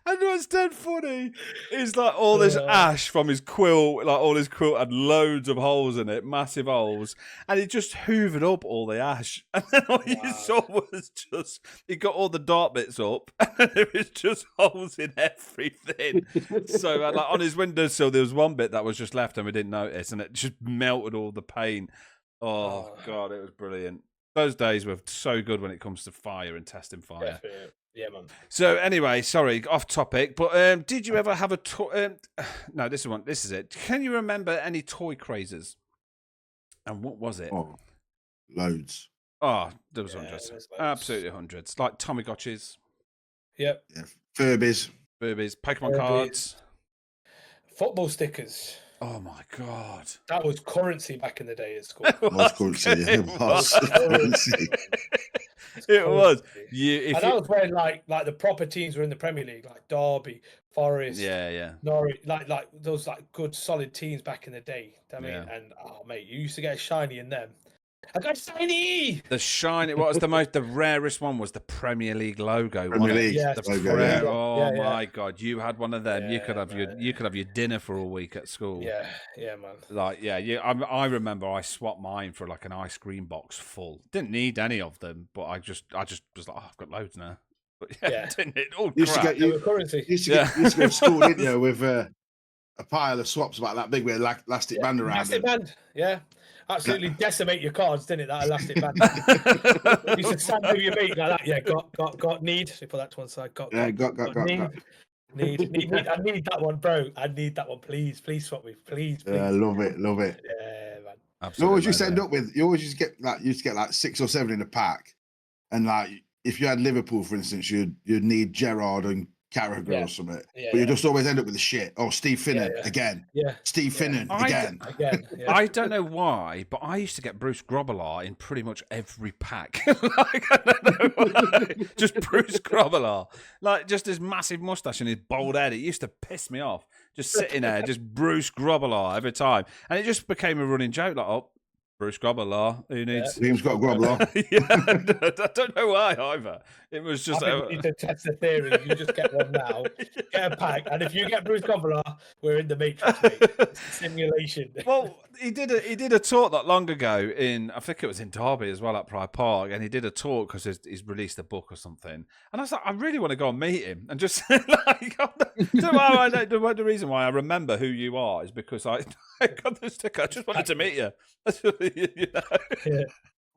And was dead funny is like all this ash from his quilt, like all his quilt had loads of holes in it, massive holes, and he just hoovered up all the ash. And then all you saw was just, he got all the dark bits up, and it was just holes in everything. So like on his windowsill, there was one bit that was just left and we didn't notice, and it just melted all the paint. Oh God, it was brilliant. Those days were so good when it comes to fire and testing fire. Yeah, man. So anyway, sorry, off topic, but did you ever have a toy? No, this is it. Can you remember any toy crazes? And what was it? Oh, loads. Oh, there was hundreds. Absolutely hundreds. Like Tamagotchis. Yep. Yeah. Furbies, Pokemon cards. Football stickers. Oh my God. That was currency back in the day at school. It was currency. It was currency. It was. That was when like the proper teams were in the Premier League, like Derby, Forest, Norwich, like those like good solid teams back in the day. I mean, and mate, you used to get a shiny in them. I got shiny. The shiny. What was the rarest one? Was the Premier League logo? Premier League. Yeah. My God, you had one of them. You could have your dinner for a week at school. Yeah, man. Like, I remember I swapped mine for like an ice cream box full. Didn't need any of them, but I just was like, I've got loads now. But didn't it? All crap. You used to go to school, didn't you, with a pile of swaps about that big with elastic band around elastic band, absolutely decimate your cards, didn't it? That elastic band. You used to stand over your mate like that. Yeah, got need. So put that to one side. Got need. I need that one, bro. I need that one. Please swap me. Please. Yeah, love it. Yeah, man. Absolutely, You always used to end up with. You always used to get like 6 or 7 in a pack, and like if you had Liverpool, for instance, you'd need Gerrard and Carragher or something, but you just always end up with the shit. Oh, Steve Finnan again. Steve Finnan again. I don't know why, but I used to get Bruce Grobbelaar in pretty much every pack. Like, I don't know why. Just Bruce Grobbelaar, like just his massive mustache and his bald head. It used to piss me off. Just sitting there, just Bruce Grobbelaar every time, and it just became a running joke. Like, oh, Bruce Grobbelaar, who needs? Liam's got Grobbelaar. I don't know why either. It was just. I think we need to test the theory. You just get one now, get a pack, and if you get Bruce Grobbelaar, we're in the Matrix, mate. It's a simulation. Well, he did a talk not long ago I think it was in Derby as well at Pride Park, and he did a talk because he's released a book or something, and I was like, I really want to go and meet him and just like. The reason why I remember who you are is because I got the sticker. I just wanted to meet you. You know?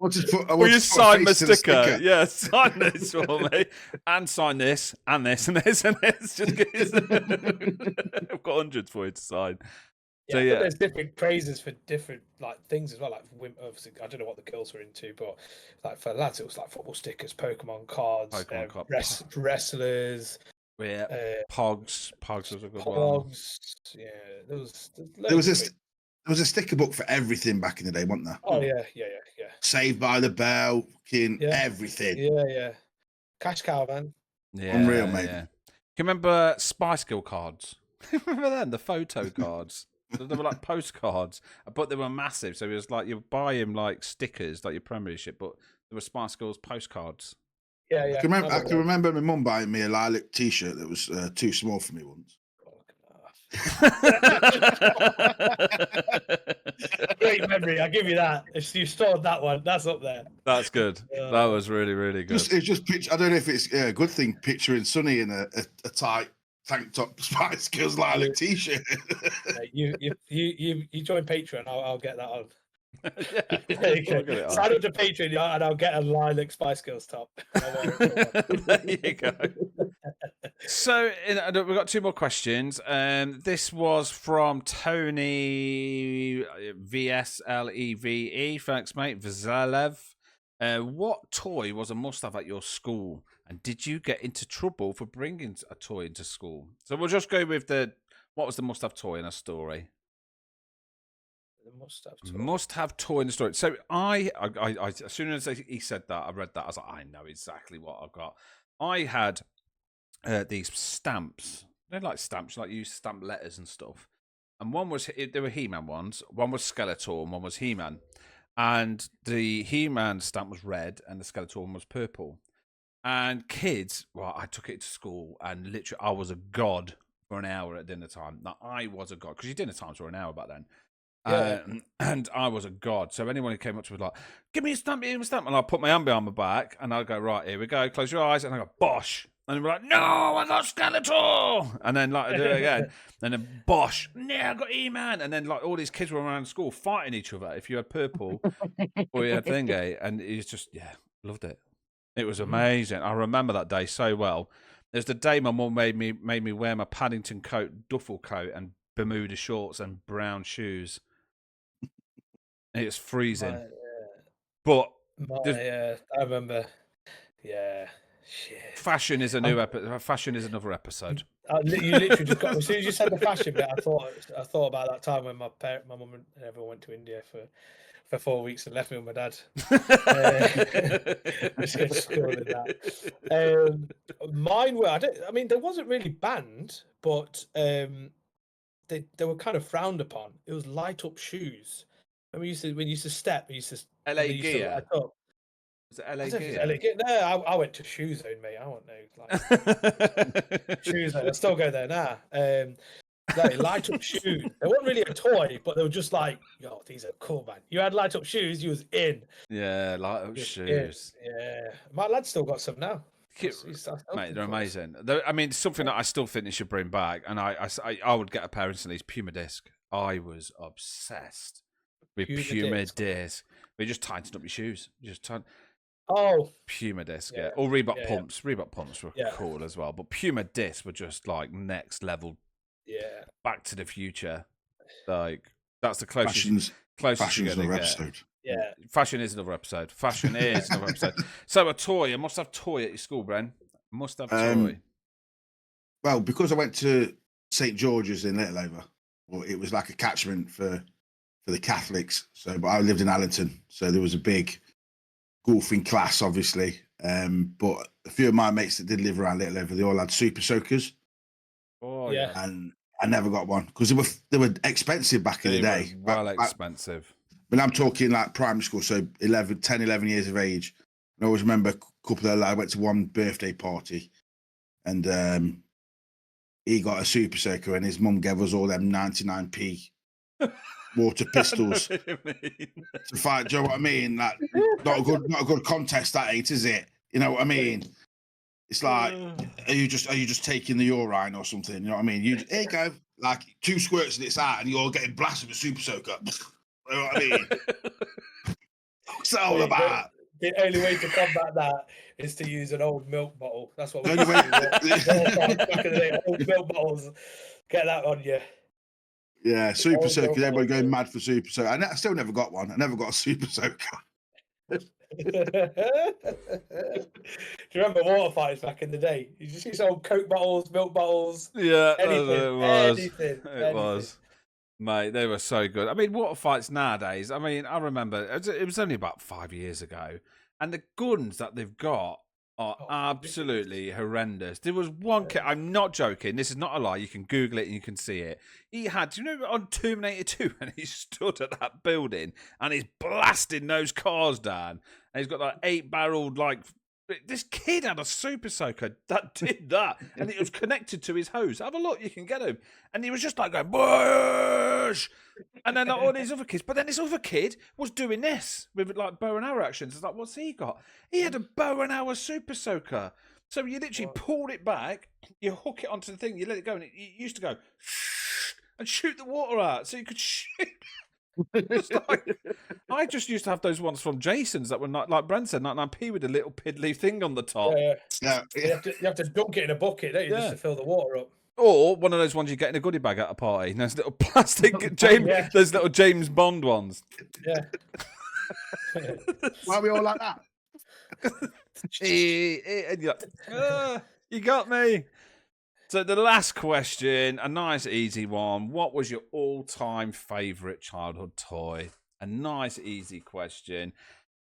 Will you sign my sticker? Yeah, sign this for me, and sign this, and this, and this, and this. Just I've got hundreds for you to sign. So there's different crazes for different like things as well. Like obviously, I don't know what the girls were into, but like for lads, it was like football stickers, Pokemon cards, wrestlers. Yeah, Pogs. Pogs was a good one. Pogs. Yeah, there was a sticker book for everything back in the day, wasn't there? Oh yeah. Saved by the Bell, everything. Yeah. Cash cow, man. Yeah, unreal, mate. Yeah. Can you remember Spice Girl cards? Remember them? The photo cards. They were like postcards, but they were massive. So it was like you buy him like stickers, like your Premiership, but there were Spice Girls postcards. Yeah. I can remember my mum buying me a lilac T-shirt that was too small for me once. Great memory. I give you that. If you stored that one, that's up there. That's good. That was really, really good. It's just picture. I don't know if it's a good thing picturing Sonny in a tight tank top Spice Girls lilac T-shirt. You join Patreon. I'll get that on. Sign up to Patreon and I'll get a lilac Spice Girls top. There you go. So we've got 2 more questions. This was from Tony VSLEVE. Thanks, mate. Vazalev. What toy was a must-have at your school, and did you get into trouble for bringing a toy into school? So we'll just go with what was the must-have toy in a story? Must-have toy in the story. So I as soon as he said that, I read that. I was like, I know exactly what I've got. I had these stamps. They're like stamps, like you stamp letters and stuff. And one was there were He-Man ones. One was Skeletor, and one was He-Man. And the He-Man stamp was red, and the Skeletor one was purple. And kids, well, I took it to school, and literally, I was a god for an hour at dinner time. Now, I was a god because your dinner times were an hour back then. Yeah. And I was a god. So anyone who came up to me was like, give me a stamp, give me a stamp. And I'll put my hand behind my back and I'll go, right, here we go. Close your eyes. And I go, bosh. And we're like, no, I got Skeletor. And then like I do it again. And then bosh. Yeah, I got E-Man. And then like all these kids were around school fighting each other if you had purple or you had thingy. And it's just, yeah, loved it. It was amazing. I remember that day so well. There's the day my mum made me wear my Paddington coat, duffel coat, and Bermuda shorts and brown shoes. It's freezing. But I remember. Yeah, shit. Fashion is fashion is another episode. You literally just got. As soon as you said the fashion bit, I thought about that time when my mum and everyone went to India for 4 weeks and left me with my dad. Just go to school and that. Mine were. I mean, there wasn't really banned, but they were kind of frowned upon. It was light up shoes. And when you used to step, you used to LA they used to gear. light up. Was it LA I don't know if gear? it's LA gear. No, I went to Shoe Zone, mate. I don't know, like Shoe Zone. I still go there now. Like light up shoes. They weren't really a toy, but they were just like, yo, these are cool, man. You had light up shoes, you was in. Yeah, light up shoes. Yeah, my lad's still got some now. Mate, they're amazing. I mean, something that I still think they should bring back, and I would get a pair instantly, is Puma Disc. I was obsessed with Puma Disc. They just tightened up your shoes. Puma Disc, yeah. Or Reebok pumps. Reebok pumps were cool as well, but Puma Disc were just like next level. Yeah. Back to the Future. Like that's the closest Fashion's another episode. Yeah. Fashion is another episode. Fashion is another episode. So a toy. You must have toy at your school, Bren. Must have toy. Well, because I went to St. George's in Littleover, well, it was like a catchment for the Catholics. So, but I lived in Allington, so there was a big golfing class, obviously. But a few of my mates that did live around Littleover, they all had Super Soakers. Oh yeah. And I never got one because they were expensive back in the day. Expensive. But I'm talking like primary school, so 10, 11 years of age. And I always remember a couple of I went to one birthday party, and he got a Super Soaker, and his mum gave us all them 99p water pistols to fight. Do you know what I mean? Like not a good contest, that ain't, is it? You know what I mean? It's like, are you just taking the urine or something? You know what I mean? Here you go, like 2 squirts and it's out, and you're getting blasted with Super Soaker. You know what I mean? What's that all about? The only way to combat that is to use an old milk bottle. That's what we do. Back in the day, old milk bottles. Get that on you. Yeah, Super Soaker. Everybody going mad for Super Soaker. I still never got one. I never got a Super Soaker. Do you remember water fights back in the day? You just use old Coke bottles, milk bottles. Yeah, anything. It was. Mate, they were so good. I mean, water fights nowadays, I mean, I remember it was only about 5 years ago, and the guns that they've got are absolutely horrendous. There was one kid, I'm not joking, this is not a lie, you can Google it and you can see it. He had, do you know, on Terminator 2, and he stood at that building and he's blasting those cars down, and he's got like 8-barreled, like, this kid had a Super Soaker that did that, and it was connected to his hose. Have a look, you can get him. And he was just like going, Bush! And then like, all these other kids. But then this other kid was doing this with like bow and arrow actions. It's like, what's he got? He had a bow and arrow Super Soaker. So you literally pulled it back, you hook it onto the thing, you let it go, and it used to go and shoot the water out. So you could shoot. I just used to have those ones from Jason's that were not, like Brent said, 99p with a little piddly thing on the top. Yeah. You have to dunk it in a bucket, don't you, just to fill the water up. Or one of those ones you get in a goodie bag at a party. Those little plastic those little James Bond ones. Yeah. Why are we all like that? And you're like, you got me. So the last question, a nice easy one. What was your all-time favourite childhood toy? A nice easy question.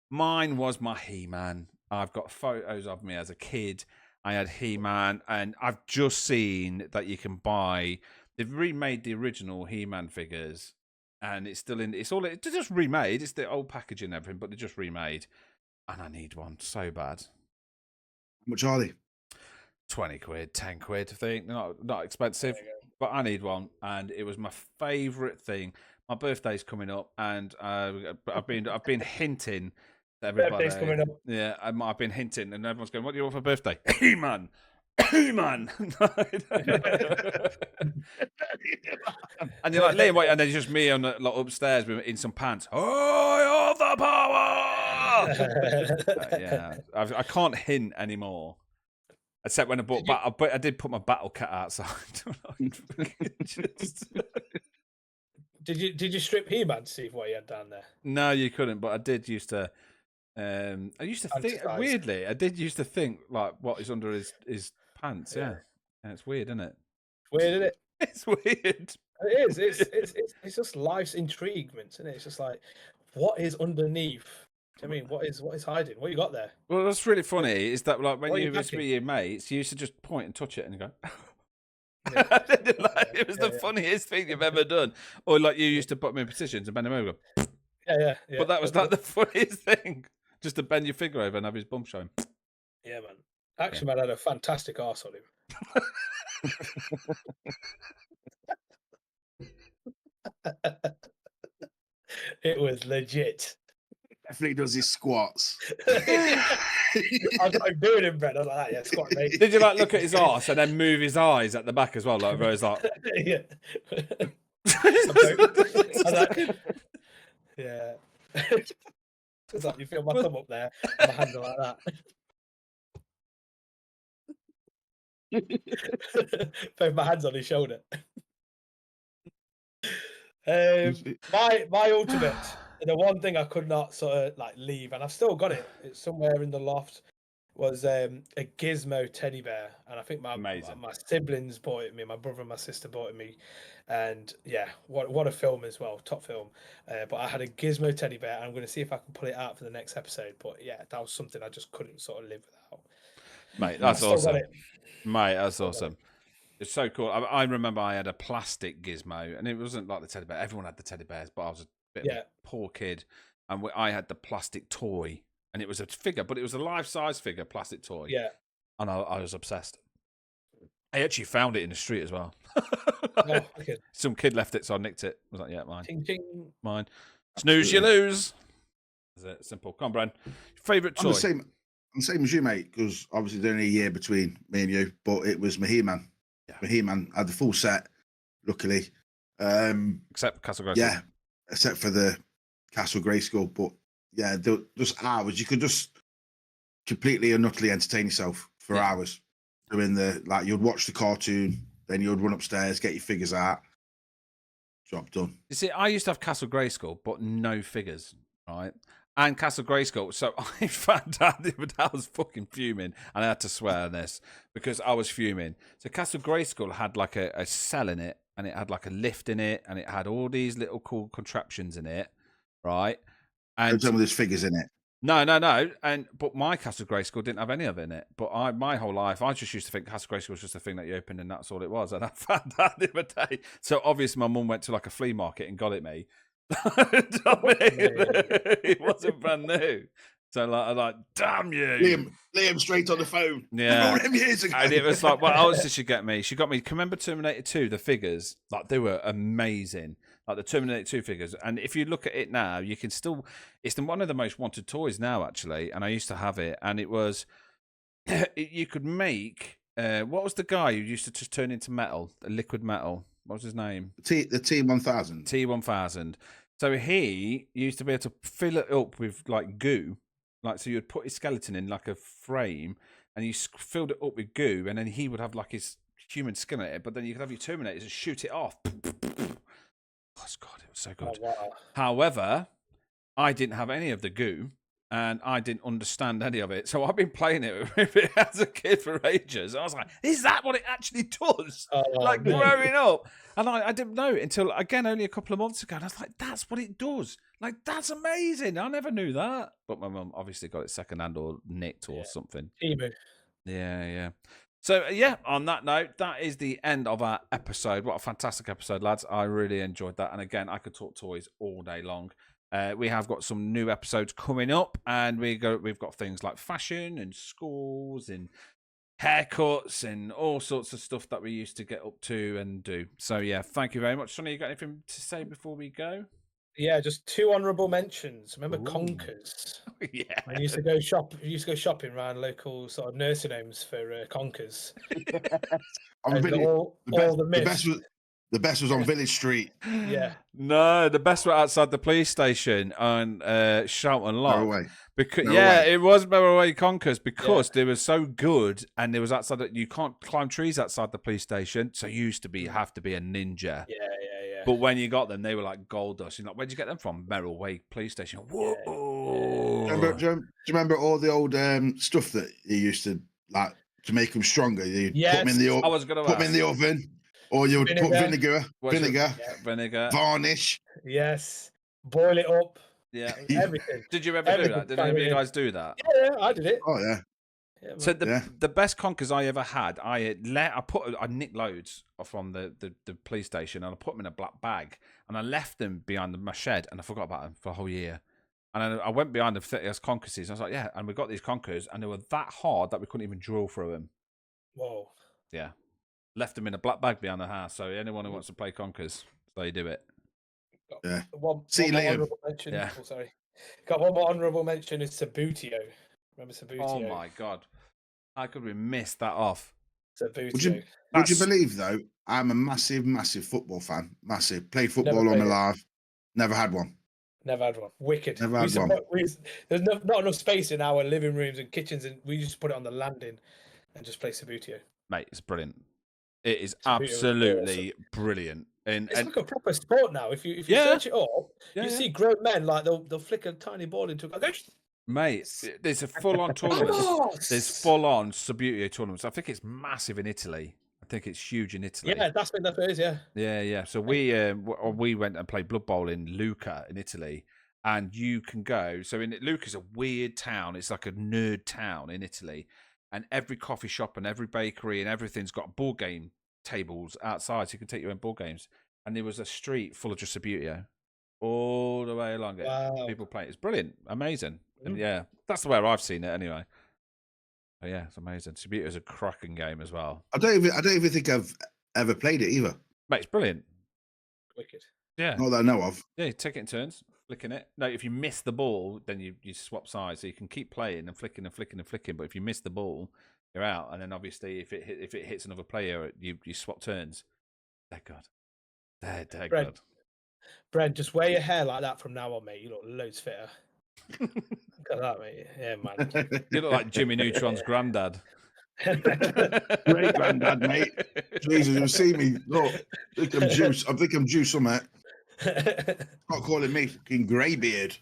Mine was my He-Man. I've got photos of me as a kid. I had He-Man, and I've just seen that you can buy. They've remade the original He-Man figures, and it's still in. It's just remade. It's the old packaging and everything, but they're just remade. And I need one so bad. much are they? 20 quid, 10 quid, I think. Not expensive, but I need one. And it was my favourite thing. My birthday's coming up, and I've been hinting to everybody. Birthday's coming up. Yeah, I've been hinting, and everyone's going, "What do you want for birthday?" He-Man. He-Man. And you're like, Liam, wait, and then it's just me on like upstairs in some pants. Oh, I have the power. Yeah, I can't hint anymore. Except when I bought I did put my battle cat outside. Did you strip He-Man to see what he had down there? No, you couldn't. But I did used to. I used to think weirdly. I did used to think like what is under his pants. Yeah, it's weird, isn't it? Weird, isn't it? It's weird. It is. It's just life's intriguement, isn't it? It's just like, what is underneath? I mean, what is hiding? What you got there? Well, that's really funny. Is that like when you was with your mates, you used to just point and touch it and you go. It was the funniest thing you've ever done. Or like you used to put them in positions and bend them over. Yeah. But that was like the funniest thing. Just to bend your figure over and have his bum showing. Yeah, man. Action Man had a fantastic arse on him. It was legit. Definitely does his squats. I'm doing him, Brett. I was like, yeah, squat, mate. Did you like look at his arse and then move his eyes at the back as well? Like Rose, like, yeah. Yeah. It's like you feel my thumb up there, my hands are like that. Both my hands on his shoulder. My ultimate, the one thing I could not sort of like leave, and I've still got it. It's somewhere in the loft. Was a Gizmo teddy bear, and I think my siblings bought it me. My brother and my sister bought it me, and yeah, what a film as well, top film. But I had a Gizmo teddy bear, and I'm going to see if I can pull it out for the next episode. But yeah, that was something I just couldn't sort of live without. Mate, that's awesome. Mate, that's awesome. It's so cool. I remember I had a plastic Gizmo, and it wasn't like the teddy bear. Everyone had the teddy bears, but I was a bit of a poor kid, and I had the plastic toy. And it was a figure, but it was a life-size figure, plastic toy. Yeah. And I was obsessed. I actually found it in the street as well. Okay. Some kid left it, so I nicked it. I was like, yeah, mine. Ting, ting. Mine. Snooze, you lose. Is it simple? Come on, Bren. Favourite toy? I'm the same as you, mate, because obviously there's only a year between me and you, but it was my He-Man. Yeah. My He-Man had the full set, luckily. Except Castle Grayskull. Yeah, except for the Castle Grayskull, but yeah, just hours. You could just completely and utterly entertain yourself for hours doing you'd watch the cartoon, then you'd run upstairs, get your figures out. Job done. You see, I used to have Castle Grayskull, but no figures, right? And Castle Grayskull. So I found out that I was fucking fuming, and I had to swear on this because I was fuming. So Castle Grayskull had like a cell in it, and it had like a lift in it, and it had all these little cool contraptions in it, right? And some of those figures in it. No. But my Castle Grayskull didn't have any of it in it. But my whole life, I just used to think Castle Grayskull was just a thing that you opened and that's all it was. And I found out the other day. So obviously my mum went to like a flea market and got it me. It wasn't brand new. So I'm like, damn you. Liam straight on the phone. Yeah. All them years ago. And it was like, what else did she get me? She got me, remember Terminator 2, the figures? Like they were amazing. Like the Terminator 2 figures. And if you look at it now, you can still, it's one of the most wanted toys now, actually. And I used to have it. And it was, you could make, what was the guy who used to just turn into metal, liquid metal? What was his name? The T-1000. T-1000. So he used to be able to fill it up with like goo. Like, so you'd put his skeleton in like a frame and you filled it up with goo. And then he would have like his human skin in it. But then you could have your Terminators and shoot it off. Oh, God, it was so good. Oh, wow. However, I didn't have any of the goo and I didn't understand any of it. So I've been playing it with it as a kid for ages. I was like, is that what it actually does? Growing up. And I didn't know until, again, only a couple of months ago. And I was like, that's what it does. Like, that's amazing. I never knew that. But my mum obviously got it secondhand or nicked or something. Yeah. So, yeah, on that note, that is the end of our episode. What a fantastic episode, lads. I really enjoyed that. And again, I could talk toys all day long. We have got some new episodes coming up, and we've got things like fashion and schools and haircuts and all sorts of stuff that we used to get up to and do. So yeah, thank you very much. Sonny, you got anything to say before we go? Yeah, just 2 honourable mentions. Remember Ooh. Conkers? Yeah. I used to go shopping around local sort of nursing homes for Conkers. I'm And Village, all the myths. the best was on Village Street. Yeah. No, the best were outside the police station on Shelton Lock. Away. Because Merroway. it was Merroway Conkers because they were so good, and there was outside that you can't climb trees outside the police station. So you used to have to be a ninja. Yeah. But when you got them, they were like gold dust. You're like, where'd you get them from? Merroway Police Station. Whoa! Do you remember all the old stuff that you used to like to make them stronger? You put them in the I was gonna put them in the oven, or you would put vinegar, vinegar, varnish. Yes. Boil it up. Yeah. Everything. Did you ever do that? Did any of you guys do that? Yeah, I did it. Oh yeah. So the best conkers I ever had, I nicked loads from the police station, and I put them in a black bag, and I left them behind my shed, and I forgot about them for a whole year. And I went behind the thickest conkerses, and I was like, yeah, and we got these conkers, and they were that hard that we couldn't even drill through them. Whoa. Yeah. Left them in a black bag behind the house, so anyone who wants to play conkers, they do it. Yeah. See you later. Yeah. Oh, sorry. Got one more honourable mention is Sabutio. Remember Sabutio? Oh my god. How could we miss that off? Sabutio. Would you believe though? I'm a massive football fan. Massive. Played football all my life. Never had one. Never had one. Wicked. Never had one. There's not enough space in our living rooms and kitchens, and we just put it on the landing and just play Sabutio. Mate, it's brilliant. It is absolutely brilliant. And it's like a proper sport now. If you search it up, you see grown men like they'll flick a tiny ball into a mate, there's a full-on tournament. There's full-on Sabutio tournaments. I think it's massive in Italy. I think it's huge in Italy. Yeah, that's what it is. Yeah. Yeah. So we went and played Blood Bowl in Lucca in Italy, and you can go. So Lucca's a weird town. It's like a nerd town in Italy, and every coffee shop and every bakery and everything's got board game tables outside, so you can take your own board games. And there was a street full of just Sabutio all the way along it. Wow. People playing. It's brilliant, amazing. And yeah, that's the way I've seen it anyway. But yeah, it's amazing. Sabutio is a cracking game as well. I don't even think I've ever played it either. Mate, it's brilliant. Wicked. Yeah. Not that I know of. Yeah, you take it in turns, flicking it. No, if you miss the ball, then you swap sides, so you can keep playing and flicking and flicking and flicking. But if you miss the ball, you're out. And then obviously, if it hits another player, you swap turns. They're good. They're good. Brent, just wear your hair like that from now on, mate. You look loads fitter. Look at that, mate. Yeah, man. You look like Jimmy Neutron's granddad. Great granddad, mate. Jesus, you see me. Look, I think I'm juice on that. Not calling me fucking greybeard.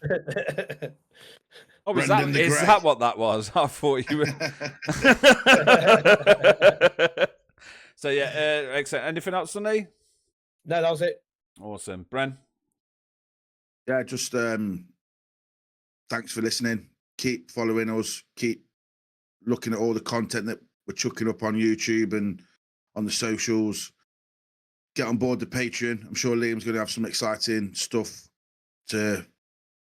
Oh, is that what that was? I thought you were. So yeah, excellent. Anything else, Sonny? No, that was it. Awesome, Bren. Yeah, just thanks for listening. Keep following us. Keep looking at all the content that we're chucking up on YouTube and on the socials. Get on board the Patreon. I'm sure Liam's going to have some exciting stuff to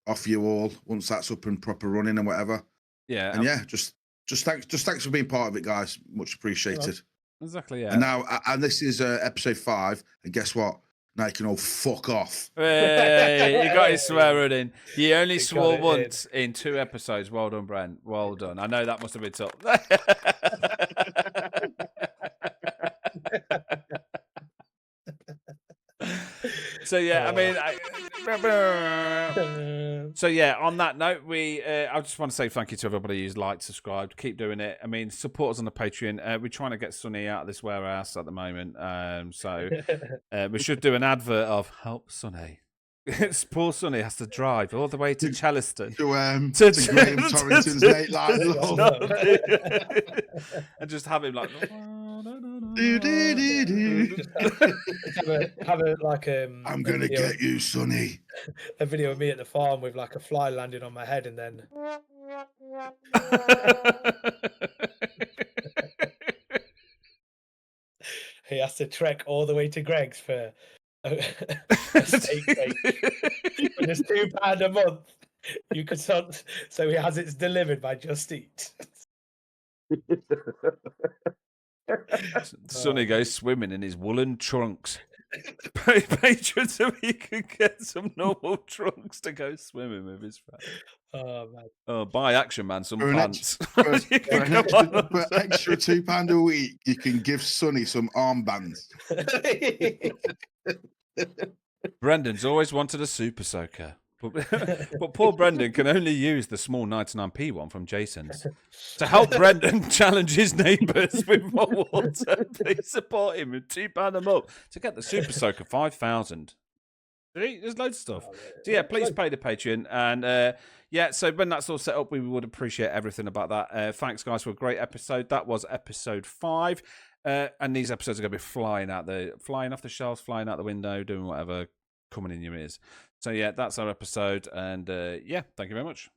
offer you all once that's up and proper running and whatever. Yeah, and yeah, just thanks for being part of it, guys. Much appreciated. Exactly. Yeah. And now, and this is episode 5. And guess what? Now you can all fuck off. Hey, you got his swearing in. He only swore once in 2 episodes. Well done, Brent. Well done. I know that must have been tough. So yeah, I mean, so yeah. On that note, I just want to say thank you to everybody who's liked, subscribed. Keep doing it. I mean, support us on the Patreon. We're trying to get Sonny out of this warehouse at the moment, so we should do an advert of help Sonny. Poor Sonny has to drive all the way to Chellaston to Graham Torrington's late live and just have him like. have a like I'm gonna get you, Sonny. A video of me at the farm with like a fly landing on my head, and then he has to trek all the way to Greg's for a steak bake. And it's £2 a month. You could so he has it delivered by Just Eat. Sonny goes swimming in his woolen trunks. Pay patrons so he can get some normal trunks to go swimming with his friends. Oh man! Oh, buy Action Man some For an pants. For Come extra £2 a week, you can give Sonny some armbands. Brendan's always wanted a super soaker. But poor Brendan can only use the small 99p one from Jason's. To help Brendan challenge his neighbours with more water, please support him with £2 a month to get the super soaker 5,000. There's loads of stuff. So yeah, please pay the Patreon. And yeah, so when that's all set up, we would appreciate everything about that. Thanks, guys, for a great episode. That was episode 5. And these episodes are going to be flying off the shelves, flying out the window, doing whatever, coming in your ears. So yeah, that's our episode. And yeah, thank you very much.